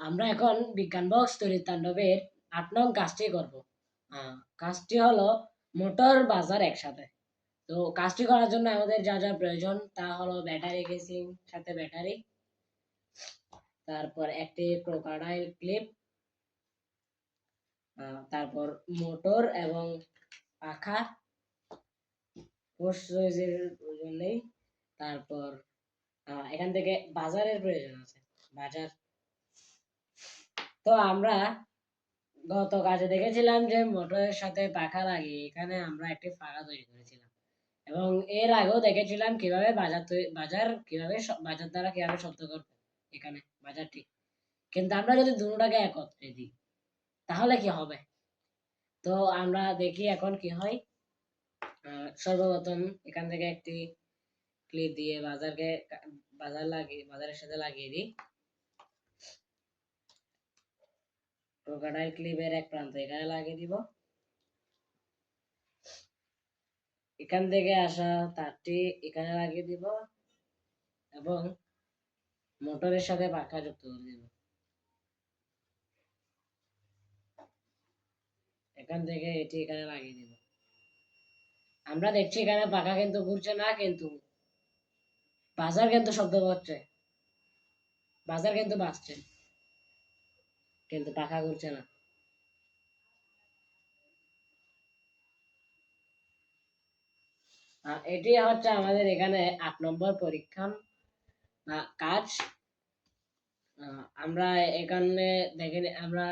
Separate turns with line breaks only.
আমরা এখন বিজ্ঞান বক্স তড়িৎ তাণ্ডবের ৮ নং কাজটি করব। কাজটি হলো মোটর বাজার একসাথে। তো কাজটি করার জন্য আমাদের যা যা প্রয়োজন তা হলো ব্যাটারি কেসিং, সাথে ব্যাটারি, তারপর একটি ক্রোকোডাইল ক্লিপ, তারপর মোটর এবং পাখা, পোস্ট সুইচের প্রয়োজন নেই। তারপর এখান থেকে বাজারের প্রয়োজন আছে, বাজার। তো আমরা গত কাজে দেখেছিলাম যে মোটরের সাথে পাখা লাগিয়ে এখানে আমরা একটি ফাঁকা তৈরি করেছিলাম, এবং এর আগেও দেখেছিলাম কিভাবে বাজার কিভাবে বাজার দ্বারা কিভাবে শব্দ করবে এখানে বাজারটি। কিন্তু আমরা যদি দুটোটাকে একত্রে দিই তাহলে কি হবে? তো আমরা দেখি এখন কি হয়। সর্বপ্রথম এখান থেকে একটি ক্লিপ দিয়ে বাজারের সাথে লাগিয়ে দিই। ক্রোকোডাইল ক্লিপের এক প্রান্ত এখানে লাগিয়ে দিব। এখান থেকে আসা তারটি এখানে লাগিয়ে দিব এবং মোটরের সাথে পাখা যুক্ত করে দিব। এখান থেকে এটি এখানে লাগিয়ে দিব। আমরা দেখছি এখানে পাখা কিন্তু ঘুরছে না, কিন্তু বাজার কিন্তু শব্দ হচ্ছে, বাজার কিন্তু বাজছে, কিন্তু পাখা ঘুরছে না। এটি হচ্ছে আমাদের এখানে ৮ নম্বর পরীক্ষণ কাজ। আমরা এখানে দেখেন, আমরা